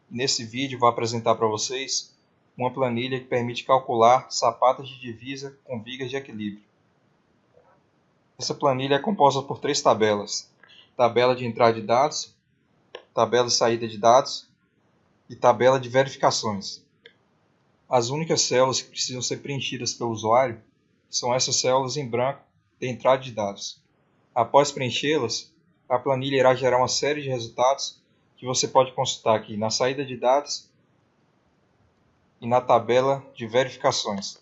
Nesse vídeo vou apresentar para vocês uma planilha que permite calcular sapatas de divisa com vigas de equilíbrio. Essa planilha é composta por 3 tabelas: tabela de entrada de dados, tabela de saída de dados e tabela de verificações. As únicas células que precisam ser preenchidas pelo usuário são essas células em branco de entrada de dados. Após preenchê-las, a planilha irá gerar uma série de resultados que você pode consultar aqui na saída de dados e na tabela de verificações.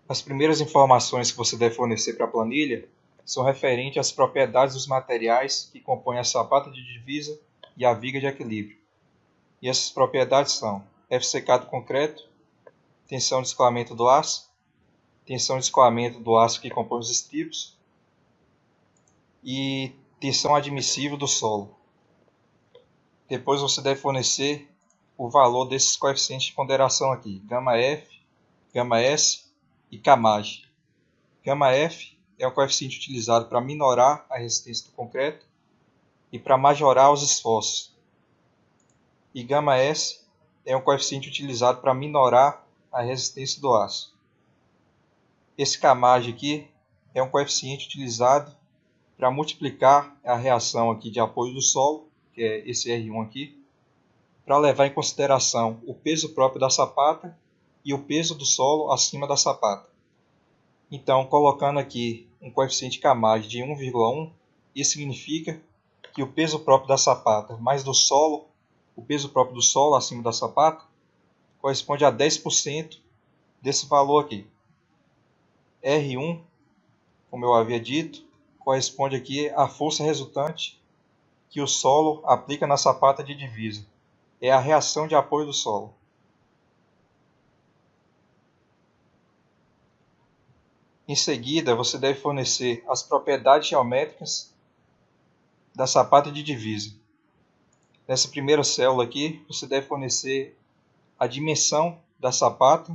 As primeiras informações que você deve fornecer para a planilha são referentes às propriedades dos materiais que compõem a sapata de divisa e a viga de equilíbrio. E essas propriedades são FCK do concreto, tensão de escoamento do aço, tensão de escoamento do aço que compõe os estribos e tensão admissível do solo. Depois você deve fornecer o valor desses coeficientes de ponderação aqui, γF, γS e Kmag. γF é o coeficiente utilizado para minorar a resistência do concreto e para majorar os esforços. E γS é um coeficiente utilizado para minorar a resistência do aço. Esse Kmag aqui é um coeficiente utilizado para multiplicar a reação aqui de apoio do solo, que é esse R1 aqui, para levar em consideração o peso próprio da sapata e o peso do solo acima da sapata. Então, colocando aqui um coeficiente Kmag de 1,1, isso significa que o peso próprio da sapata mais do solo, o peso próprio do solo acima da sapata, corresponde a 10% desse valor aqui. R1, como eu havia dito, corresponde aqui à força resultante que o solo aplica na sapata de divisa. É a reação de apoio do solo. Em seguida, você deve fornecer as propriedades geométricas da sapata de divisa. Nessa primeira célula aqui, você deve fornecer a dimensão da sapata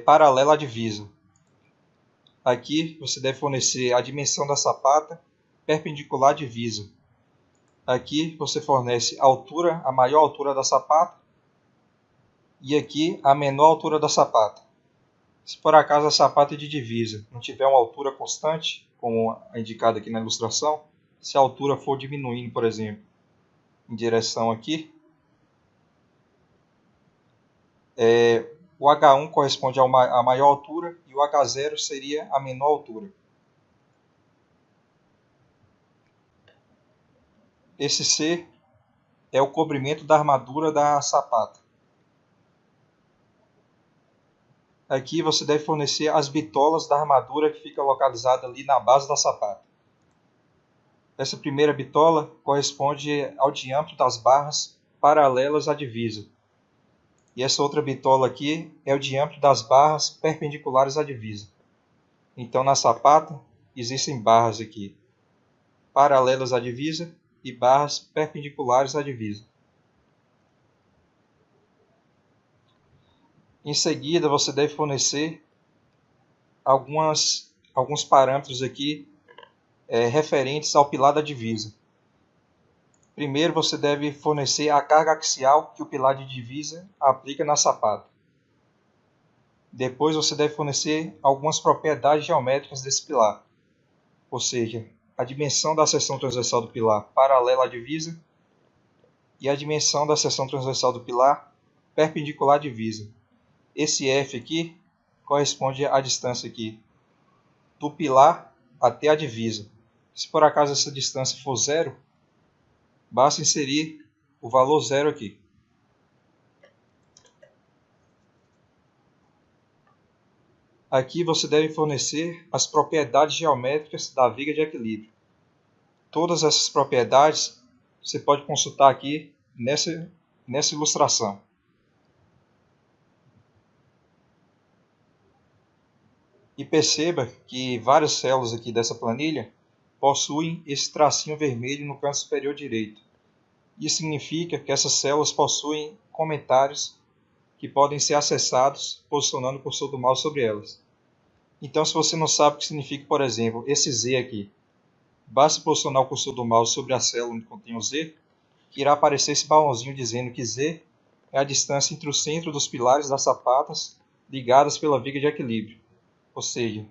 paralela à divisa. Aqui, você deve fornecer a dimensão da sapata perpendicular à divisa. Aqui, você fornece a maior altura da sapata e aqui a menor altura da sapata. Se por acaso a sapata de divisa não tiver uma altura constante, como indicado aqui na ilustração, se a altura for diminuindo, por exemplo, em direção aqui, o H1 corresponde à maior altura e o H0 seria a menor altura. Esse C é o cobrimento da armadura da sapata. Aqui você deve fornecer as bitolas da armadura que fica localizada ali na base da sapata. Essa primeira bitola corresponde ao diâmetro das barras paralelas à divisa. E essa outra bitola aqui é o diâmetro das barras perpendiculares à divisa. Então na sapata existem barras aqui paralelas à divisa e barras perpendiculares à divisa. Em seguida, você deve fornecer alguns parâmetros aqui referentes ao pilar da divisa. Primeiro, você deve fornecer a carga axial que o pilar de divisa aplica na sapata. Depois, você deve fornecer algumas propriedades geométricas desse pilar, ou seja, a dimensão da seção transversal do pilar paralela à divisa e a dimensão da seção transversal do pilar perpendicular à divisa. Esse F aqui corresponde à distância aqui do pilar até a divisa. Se por acaso essa distância for zero, basta inserir o valor zero aqui. Aqui você deve fornecer as propriedades geométricas da viga de equilíbrio. Todas essas propriedades você pode consultar aqui nessa ilustração. E perceba que várias células aqui dessa planilha possuem esse tracinho vermelho no canto superior direito. Isso significa que essas células possuem comentários que podem ser acessados posicionando o cursor do mouse sobre elas. Então, se você não sabe o que significa, por exemplo, esse Z aqui, basta posicionar o cursor do mouse sobre a célula onde contém o Z, que irá aparecer esse balãozinho dizendo que Z é a distância entre o centro dos pilares das sapatas ligadas pela viga de equilíbrio. Ou seja,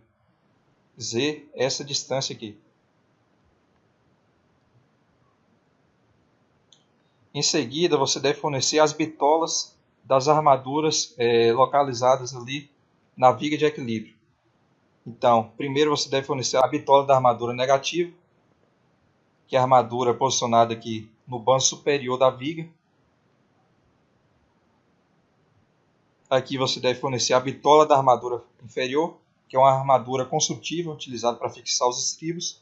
Z é essa distância aqui. Em seguida, você deve fornecer as bitolas das armaduras localizadas ali na viga de equilíbrio. Então, primeiro você deve fornecer a bitola da armadura negativa, que é a armadura posicionada aqui no banco superior da viga. Aqui você deve fornecer a bitola da armadura inferior, que é uma armadura construtiva utilizada para fixar os estribos,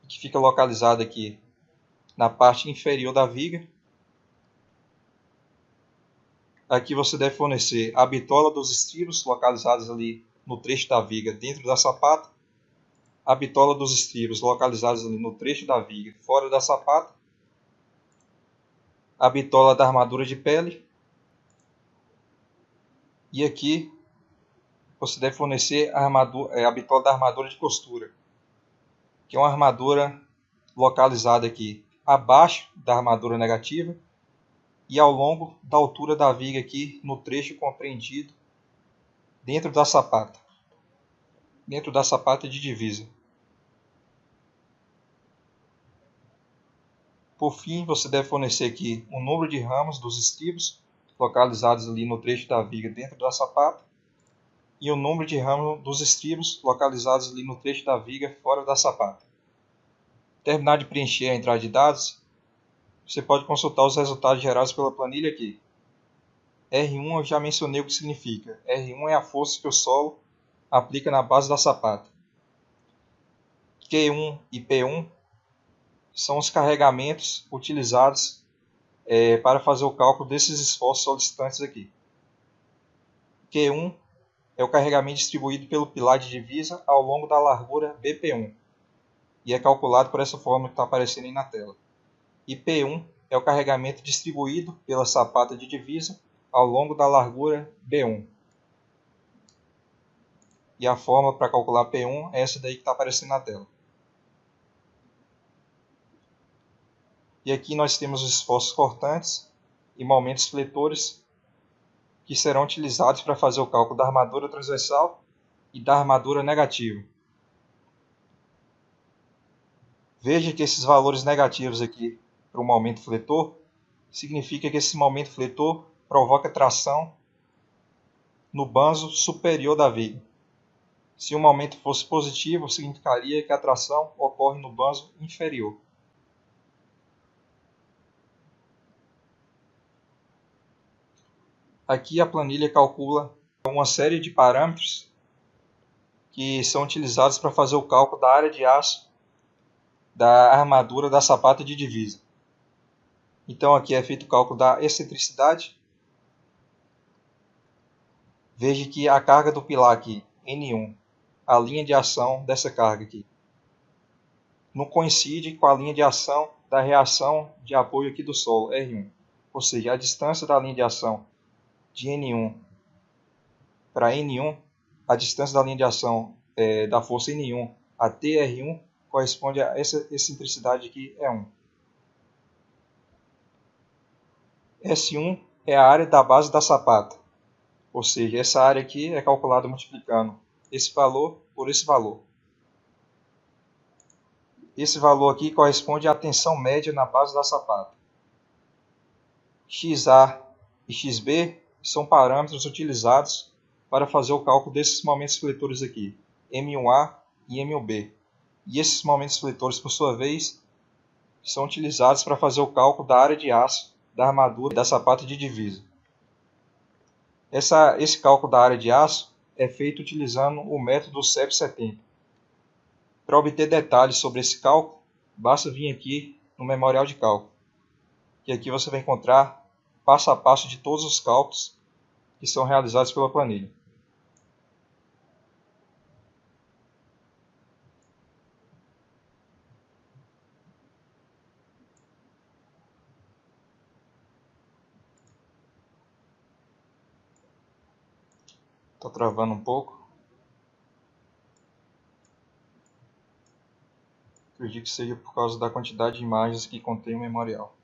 que fica localizada aqui na parte inferior da viga. Aqui você deve fornecer a bitola dos estribos localizados ali no trecho da viga dentro da sapata, a bitola dos estribos localizados ali no trecho da viga fora da sapata, a bitola da armadura de pele, e aqui você deve fornecer a bitola da armadura de costura, que é uma armadura localizada aqui abaixo da armadura negativa e ao longo da altura da viga aqui no trecho compreendido dentro da sapata de divisa. Por fim, você deve fornecer aqui o número de ramos dos estribos localizados ali no trecho da viga dentro da sapata e o número de ramos dos estribos localizados ali no trecho da viga fora da sapata. Terminar de preencher a entrada de dados, você pode consultar os resultados gerados pela planilha aqui. R1 eu já mencionei o que significa. R1 é a força que o solo aplica na base da sapata. Q1 e P1 são os carregamentos utilizados para fazer o cálculo desses esforços solicitantes aqui. Q1 é o carregamento distribuído pelo pilar de divisa ao longo da largura BP1 e é calculado por essa fórmula que está aparecendo aí na tela. E P1 é o carregamento distribuído pela sapata de divisa ao longo da largura B1. E a fórmula para calcular P1 é essa daí que está aparecendo na tela. E aqui nós temos os esforços cortantes e momentos fletores que serão utilizados para fazer o cálculo da armadura transversal e da armadura negativa. Veja que esses valores negativos aqui para o momento fletor significa que esse momento fletor provoca tração no banzo superior da viga. Se o momento fosse positivo, significaria que a tração ocorre no banzo inferior. Aqui a planilha calcula uma série de parâmetros que são utilizados para fazer o cálculo da área de aço da armadura da sapata de divisa. Então aqui é feito o cálculo da excentricidade. Veja que a carga do pilar aqui, N1, a linha de ação dessa carga aqui, não coincide com a linha de ação da reação de apoio aqui do solo, R1. Ou seja, a distância da linha de ação de N1 para N1, a distância da linha de ação da força N1 até R1 corresponde a essa excentricidade aqui, E1. S1 é a área da base da sapata, ou seja, essa área aqui é calculada multiplicando esse valor por esse valor. Esse valor aqui corresponde à tensão média na base da sapata. XA e XB são parâmetros utilizados para fazer o cálculo desses momentos fletores aqui, M1A e M1B. E esses momentos fletores, por sua vez, são utilizados para fazer o cálculo da área de aço da armadura da sapata de divisa. Esse cálculo da área de aço é feito utilizando o método CEP70. Para obter detalhes sobre esse cálculo, basta vir aqui no memorial de cálculo, que aqui você vai encontrar passo a passo de todos os cálculos que são realizados pela planilha. Está travando um pouco. Acredito que seja por causa da quantidade de imagens que contém o memorial.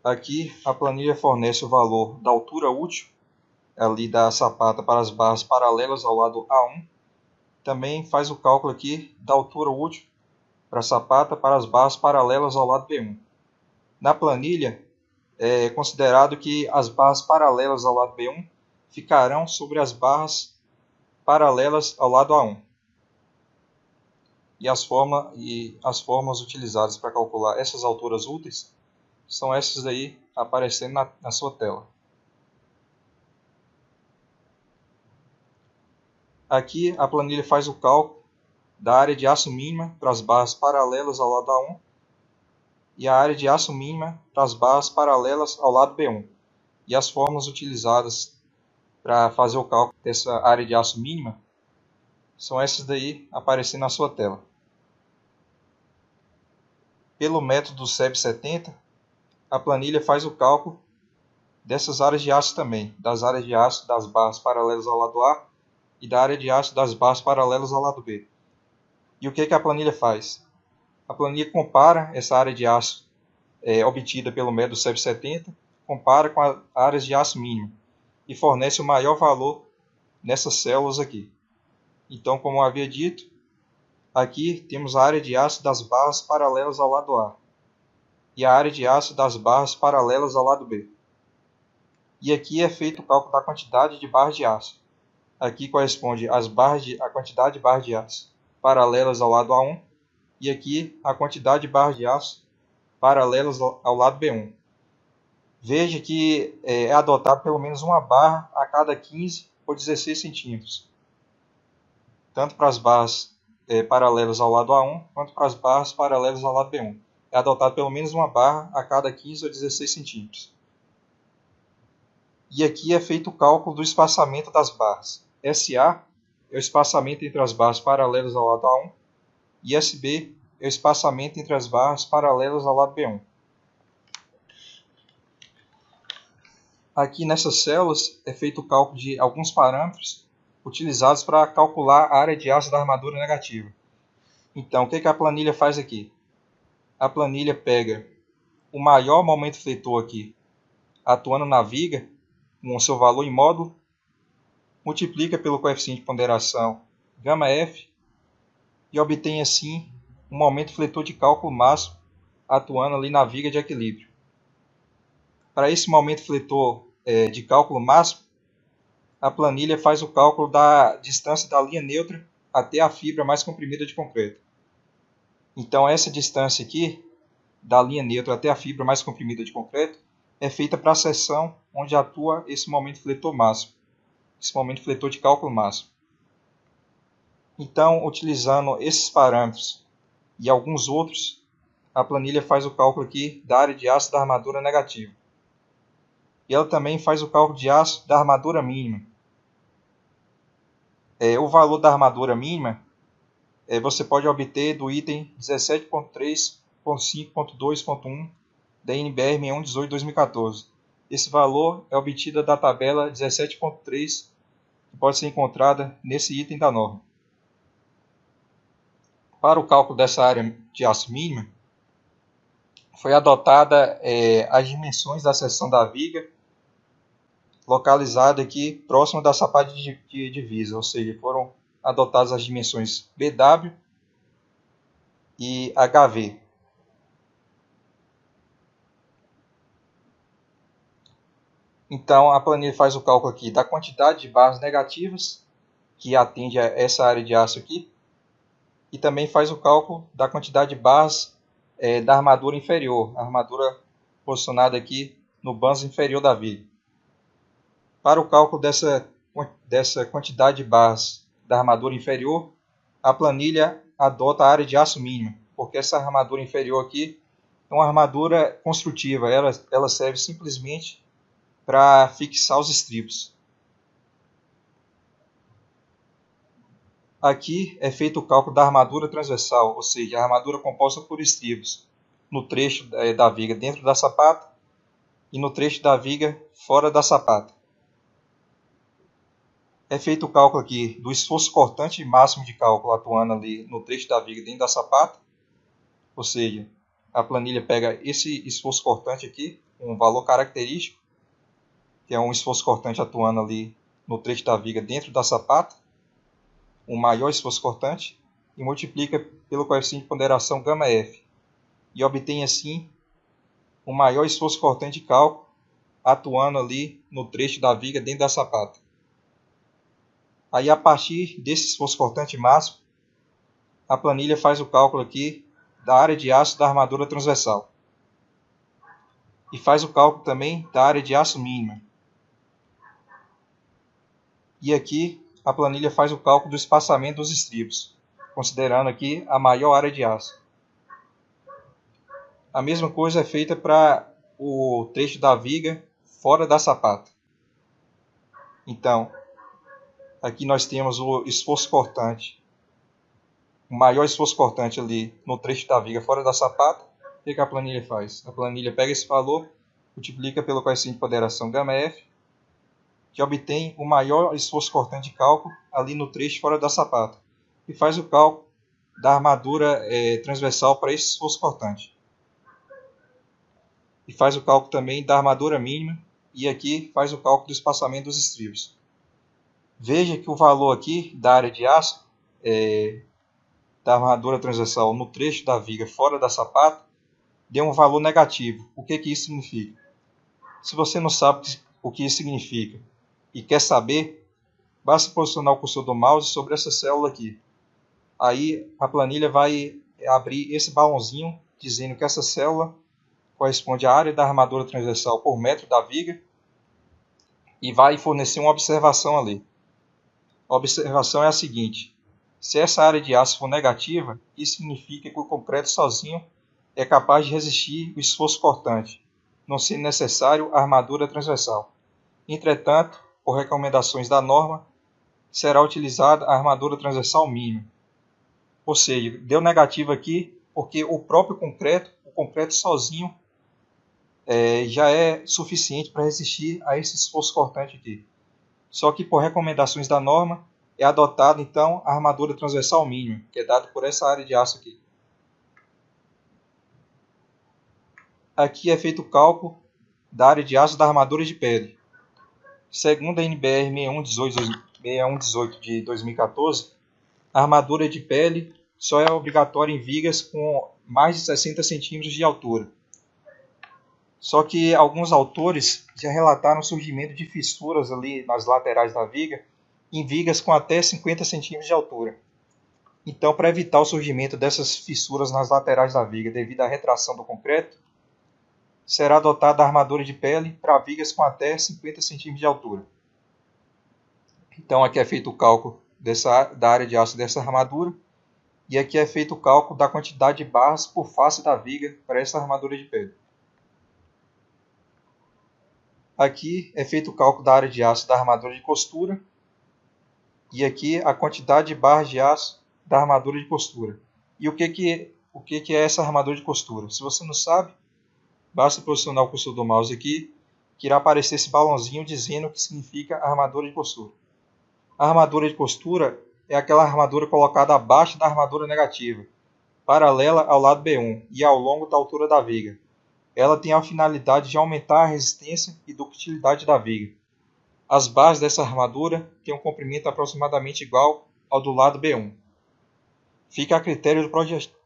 Aqui a planilha fornece o valor da altura útil ali da sapata para as barras paralelas ao lado A1. Também faz o cálculo aqui da altura útil para a sapata para as barras paralelas ao lado B1. Na planilha é considerado que as barras paralelas ao lado B1 ficarão sobre as barras paralelas ao lado A1. E as formas utilizadas para calcular essas alturas úteis são essas aí aparecendo na sua tela. Aqui a planilha faz o cálculo da área de aço mínima para as barras paralelas ao lado A1 e a área de aço mínima para as barras paralelas ao lado B1. E as formas utilizadas para fazer o cálculo dessa área de aço mínima são essas daí aparecendo na sua tela. Pelo método SEB70, a planilha faz o cálculo dessas áreas de aço também, das áreas de aço das barras paralelas ao lado A e da área de aço das barras paralelas ao lado B. E o que a planilha faz? A planilha compara essa área de aço obtida pelo método SEB70, compara com as áreas de aço mínimo e fornece o maior valor nessas células aqui. Então, como eu havia dito, aqui temos a área de aço das barras paralelas ao lado A e a área de aço das barras paralelas ao lado B. E aqui é feito o cálculo da quantidade de barras de aço. Aqui corresponde a quantidade de barras de aço paralelas ao lado A1 e aqui a quantidade de barras de aço paralelas ao lado B1. Veja que é adotado pelo menos uma barra a cada 15 ou 16 centímetros, tanto para as barras paralelas ao lado A1 quanto para as barras paralelas ao lado B1. É adotado pelo menos uma barra a cada 15 ou 16 centímetros. E aqui é feito o cálculo do espaçamento das barras. SA é o espaçamento entre as barras paralelas ao lado A1 e SB é o espaçamento entre as barras paralelas ao lado B1. Aqui nessas células é feito o cálculo de alguns parâmetros utilizados para calcular a área de aço da armadura negativa. Então, o que a planilha faz aqui? A planilha pega o maior momento fletor aqui, atuando na viga, com o seu valor em módulo, multiplica pelo coeficiente de ponderação γF e obtém assim um momento fletor de cálculo máximo atuando ali na viga de equilíbrio. Para esse momento fletor de cálculo máximo, a planilha faz o cálculo da distância da linha neutra até a fibra mais comprimida de concreto. Então essa distância aqui, da linha neutra até a fibra mais comprimida de concreto, é feita para a seção onde atua esse momento fletor máximo, esse momento fletor de cálculo máximo. Então, utilizando esses parâmetros e alguns outros, a planilha faz o cálculo aqui da área de aço da armadura negativa. E ela também faz o cálculo de aço da armadura mínima. O valor da armadura mínima você pode obter do item 17.3.5.2.1 da NBR 6118/2014. Esse valor é obtido da tabela 17.3, que pode ser encontrada nesse item da norma. Para o cálculo dessa área de aço mínima, foi adotada as dimensões da seção da viga, localizada aqui próximo da sapata de divisa, ou seja, foram adotadas as dimensões BW e HV. Então, a planilha faz o cálculo aqui da quantidade de barras negativas que atende a essa área de aço aqui, e também faz o cálculo da quantidade de barras da armadura inferior, a armadura posicionada aqui no banzo inferior da viga. Para o cálculo dessa quantidade de barras da armadura inferior, a planilha adota a área de aço mínima, porque essa armadura inferior aqui é uma armadura construtiva, ela serve simplesmente para fixar os estribos. Aqui é feito o cálculo da armadura transversal, ou seja, a armadura composta por estribos no trecho da viga dentro da sapata e no trecho da viga fora da sapata. É feito o cálculo aqui do esforço cortante máximo de cálculo atuando ali no trecho da viga dentro da sapata. Ou seja, a planilha pega esse esforço cortante aqui, um valor característico, que é um esforço cortante atuando ali no trecho da viga dentro da sapata, um maior esforço cortante, e multiplica pelo coeficiente de ponderação γF, e obtém assim um maior esforço cortante de cálculo atuando ali no trecho da viga dentro da sapata. Aí, a partir desse esforço cortante máximo, a planilha faz o cálculo aqui da área de aço da armadura transversal. E faz o cálculo também da área de aço mínima. E aqui a planilha faz o cálculo do espaçamento dos estribos, considerando aqui a maior área de aço. A mesma coisa é feita para o trecho da viga fora da sapata. Então, aqui nós temos o esforço cortante, o maior esforço cortante ali no trecho da viga fora da sapata. O que a planilha faz? A planilha pega esse valor, multiplica pelo coeficiente de ponderação γF, que obtém o maior esforço cortante de cálculo ali no trecho fora da sapata, e faz o cálculo da armadura transversal para esse esforço cortante. E faz o cálculo também da armadura mínima, e aqui faz o cálculo do espaçamento dos estribos. Veja que o valor aqui da área de aço da armadura transversal no trecho da viga fora da sapata deu um valor negativo. O que isso significa? Se você não sabe o que isso significa e quer saber, basta posicionar o cursor do mouse sobre essa célula aqui. Aí a planilha vai abrir esse balãozinho dizendo que essa célula corresponde à área da armadura transversal por metro da viga e vai fornecer uma observação ali. A observação é a seguinte: se essa área de aço for negativa, isso significa que o concreto sozinho é capaz de resistir o esforço cortante, não sendo necessário a armadura transversal. Entretanto, por recomendações da norma, será utilizada a armadura transversal mínima. Ou seja, deu negativo aqui porque o próprio concreto, sozinho, já é suficiente para resistir a esse esforço cortante aqui. Só que por recomendações da norma, é adotada então a armadura transversal mínima, que é dada por essa área de aço aqui. Aqui é feito o cálculo da área de aço da armadura de pele. Segundo a NBR 6118 de 2014, a armadura de pele só é obrigatória em vigas com mais de 60 centímetros de altura. Só que alguns autores já relataram o surgimento de fissuras ali nas laterais da viga, em vigas com até 50 centímetros de altura. Então, para evitar o surgimento dessas fissuras nas laterais da viga devido à retração do concreto, será adotada a armadura de pele para vigas com até 50 centímetros de altura. Então, aqui é feito o cálculo da área de aço dessa armadura, e aqui é feito o cálculo da quantidade de barras por face da viga para essa armadura de pele. Aqui é feito o cálculo da área de aço da armadura de costura, e aqui a quantidade de barras de aço da armadura de costura. E o que é essa armadura de costura? Se você não sabe, basta posicionar o cursor do mouse aqui, que irá aparecer esse balãozinho dizendo o que significa armadura de costura. A armadura de costura é aquela armadura colocada abaixo da armadura negativa, paralela ao lado B1 e ao longo da altura da viga. Ela tem a finalidade de aumentar a resistência e ductilidade da viga. As bases dessa armadura têm um comprimento aproximadamente igual ao do lado B1. Fica a critério do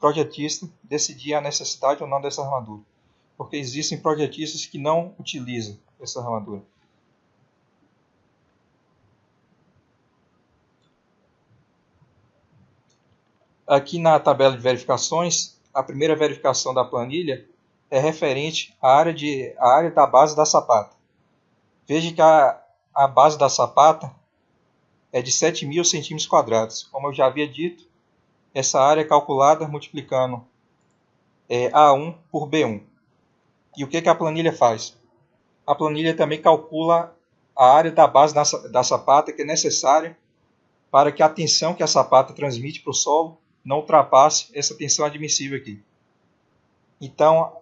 projetista decidir a necessidade ou não dessa armadura, porque existem projetistas que não utilizam essa armadura. Aqui na tabela de verificações, a primeira verificação da planilha é referente à área da base da sapata. Veja que a base da sapata é de 7.000 centímetros quadrados. Como eu já havia dito, essa área é calculada multiplicando A1 por B1. E o que a planilha faz? A planilha também calcula a área da base da sapata que é necessária para que a tensão que a sapata transmite para o solo não ultrapasse essa tensão admissível aqui. Então,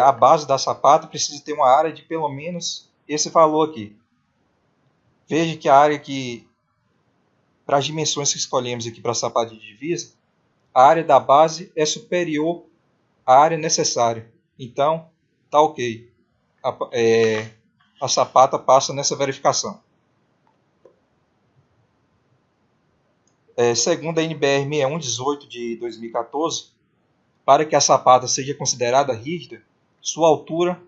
a base da sapata precisa ter uma área de pelo menos esse valor aqui. Veja que a área que, para as dimensões que escolhemos aqui para a sapata de divisa, a área da base é superior à área necessária. Então, tá ok. A sapata passa nessa verificação. Segundo a NBR 6118 de 2014, para que a sapata seja considerada rígida, sua altura,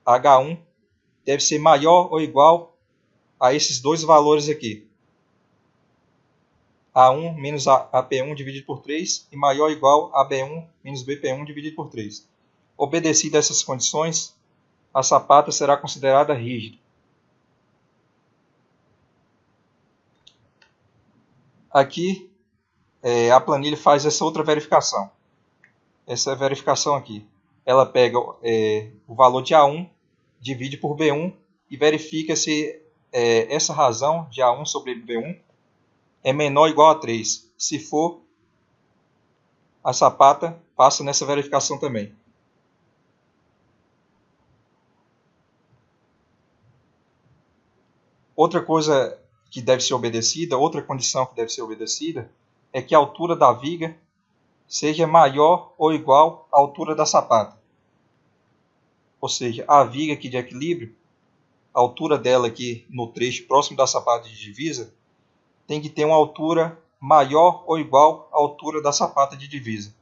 H1, deve ser maior ou igual a esses dois valores aqui. A1 menos AP1 dividido por 3 e maior ou igual a B1 menos BP1 dividido por 3. Obedecidas essas condições, a sapata será considerada rígida. Aqui, a planilha faz essa outra verificação. Essa verificação aqui. Ela pega o valor de A1, divide por B1 e verifica se essa razão de A1 sobre B1 é menor ou igual a 3. Se for, a sapata passa nessa verificação também. Outra coisa que deve ser obedecida, outra condição que deve ser obedecida, é que a altura da viga seja maior ou igual à altura da sapata. Ou seja, a viga aqui de equilíbrio, a altura dela aqui no trecho próximo da sapata de divisa, tem que ter uma altura maior ou igual à altura da sapata de divisa.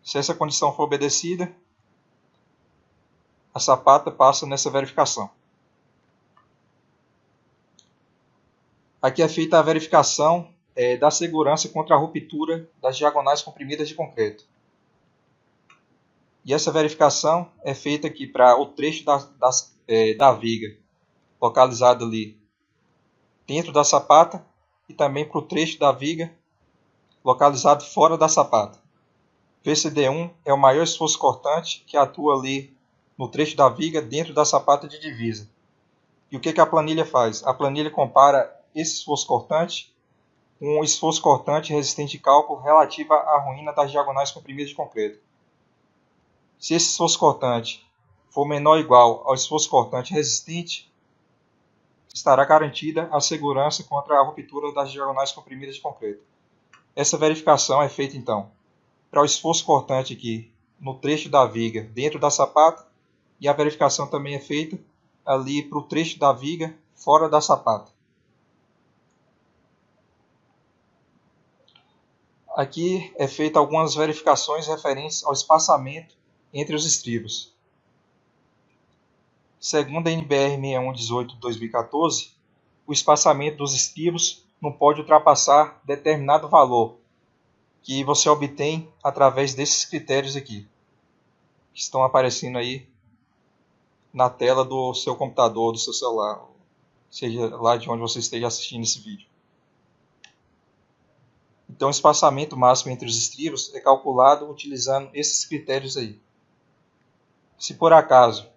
Se essa condição for obedecida, a sapata passa nessa verificação. Aqui é feita a verificação da segurança contra a ruptura das diagonais comprimidas de concreto. E essa verificação é feita aqui para o trecho da viga, localizado ali dentro da sapata, e também para o trecho da viga, localizado fora da sapata. VCD1 é o maior esforço cortante que atua ali no trecho da viga dentro da sapata de divisa. E o que a planilha faz? A planilha compara esse esforço cortante com o esforço cortante resistente de cálculo relativo à ruína das diagonais comprimidas de concreto. Se esse esforço cortante for menor ou igual ao esforço cortante resistente, estará garantida a segurança contra a ruptura das diagonais comprimidas de concreto. Essa verificação é feita então para o esforço cortante aqui no trecho da viga dentro da sapata, e a verificação também é feita ali para o trecho da viga fora da sapata. Aqui é feita algumas verificações referentes ao espaçamento entre os estribos. Segundo a NBR 6118 de 2014, o espaçamento dos estribos não pode ultrapassar determinado valor, que você obtém através desses critérios aqui, que estão aparecendo aí na tela do seu computador, do seu celular, seja lá de onde você esteja assistindo esse vídeo. Então, o espaçamento máximo entre os estribos é calculado utilizando esses critérios aí. Se por acaso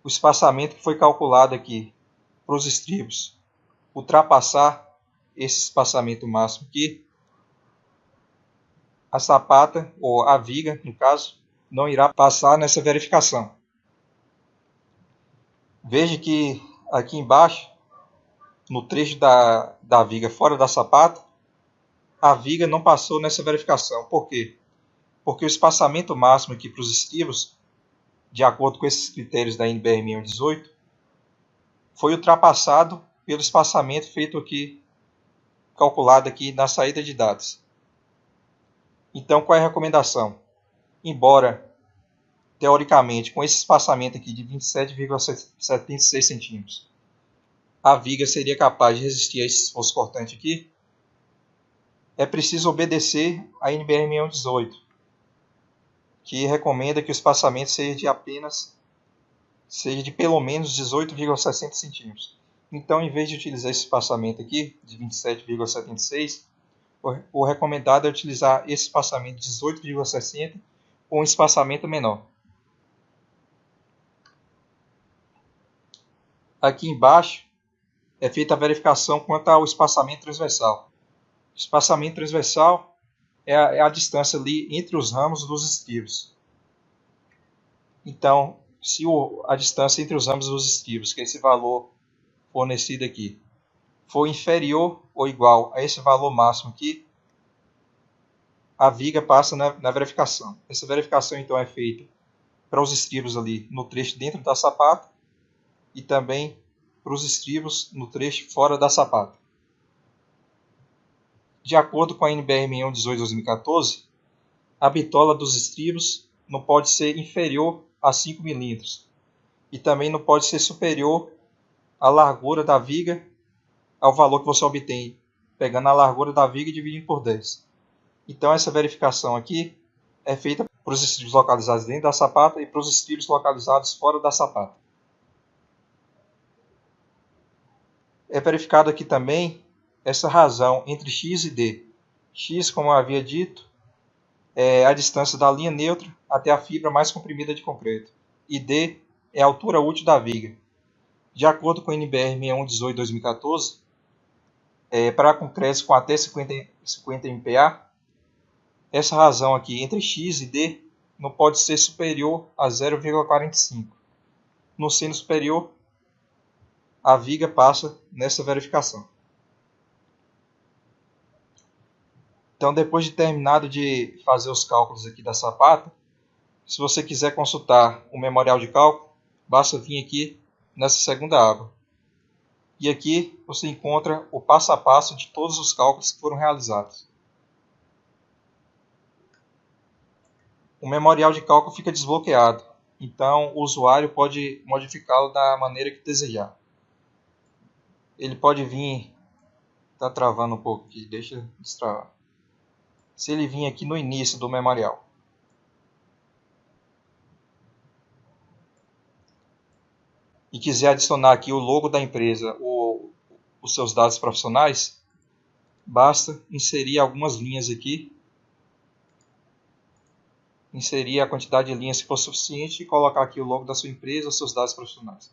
o espaçamento que foi calculado aqui para os estribos ultrapassar esse espaçamento máximo aqui, a sapata, ou a viga, no caso, não irá passar nessa verificação. Veja que aqui embaixo, no trecho da viga fora da sapata, a viga não passou nessa verificação. Por quê? Porque o espaçamento máximo aqui para os estribos, de acordo com esses critérios da NBR 6118, foi ultrapassado pelo espaçamento feito aqui, calculado aqui na saída de dados. Então, qual é a recomendação? Embora, teoricamente, com esse espaçamento aqui de 27,76 centímetros, a viga seria capaz de resistir a esse esforço cortante aqui, é preciso obedecer a NBR 6118, que recomenda que o espaçamento seja de pelo menos 18,60 centímetros. Então, em vez de utilizar esse espaçamento aqui, de 27,76, o recomendado é utilizar esse espaçamento de 18,60 ou um espaçamento menor. Aqui embaixo é feita a verificação quanto ao espaçamento transversal. O espaçamento transversal é a distância ali entre os ramos dos estribos. Então, se a distância entre os ramos dos estribos, que é esse valor fornecido aqui, for inferior ou igual a esse valor máximo aqui, a viga passa na verificação. Essa verificação então é feita para os estribos ali no trecho dentro da sapata e também para os estribos no trecho fora da sapata. De acordo com a NBR 6118/2014, a bitola dos estribos não pode ser inferior a 5 mm e também não pode ser superior à largura da viga ao valor que você obtém pegando a largura da viga e dividindo por 10. Então essa verificação aqui é feita para os estribos localizados dentro da sapata e para os estribos localizados fora da sapata. É verificado aqui também essa razão entre x e d. X, como eu havia dito, é a distância da linha neutra até a fibra mais comprimida de concreto. E d é a altura útil da viga. De acordo com a NBR 6118/2014, para concretos com até 50 MPa, essa razão aqui entre x e d não pode ser superior a 0,45. No sendo superior, a viga passa nessa verificação. Então, depois de terminado de fazer os cálculos aqui da sapata, se você quiser consultar o memorial de cálculo, basta vir aqui nessa segunda aba. E aqui você encontra o passo a passo de todos os cálculos que foram realizados. O memorial de cálculo fica desbloqueado, então o usuário pode modificá-lo da maneira que desejar. Ele pode vir, está travando um pouco aqui, deixa eu destravar. Se ele vir aqui no início do memorial, e quiser adicionar aqui o logo da empresa ou os seus dados profissionais, basta inserir algumas linhas aqui, inserir a quantidade de linhas se for suficiente e colocar aqui o logo da sua empresa ou seus dados profissionais.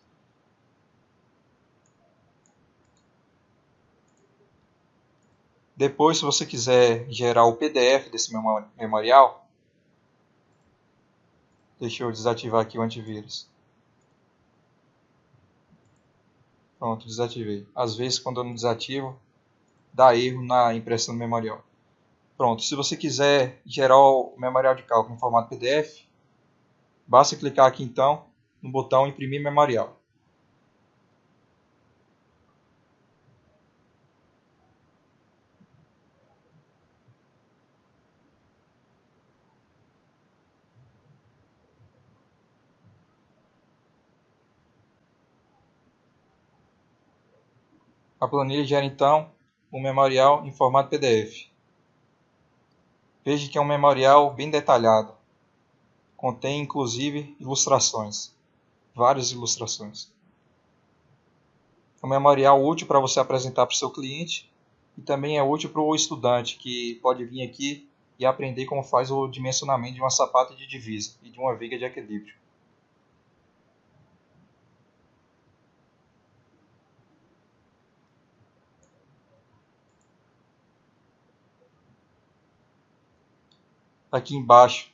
Depois, se você quiser gerar o PDF desse memorial, deixa eu desativar aqui o antivírus. Pronto, desativei. Às vezes, quando eu não desativo, dá erro na impressão do memorial. Pronto, se você quiser gerar o memorial de cálculo em formato PDF, basta clicar aqui então no botão Imprimir Memorial. A planilha gera então o memorial em formato PDF. Veja que é um memorial bem detalhado. Contém inclusive ilustrações, várias ilustrações. É um memorial útil para você apresentar para o seu cliente e também é útil para o estudante que pode vir aqui e aprender como faz o dimensionamento de uma sapata de divisa e de uma viga de equilíbrio. Aqui embaixo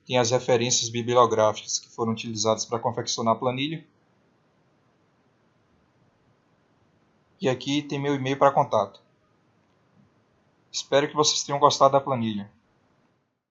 tem as referências bibliográficas que foram utilizadas para confeccionar a planilha. E aqui tem meu e-mail para contato. Espero que vocês tenham gostado da planilha.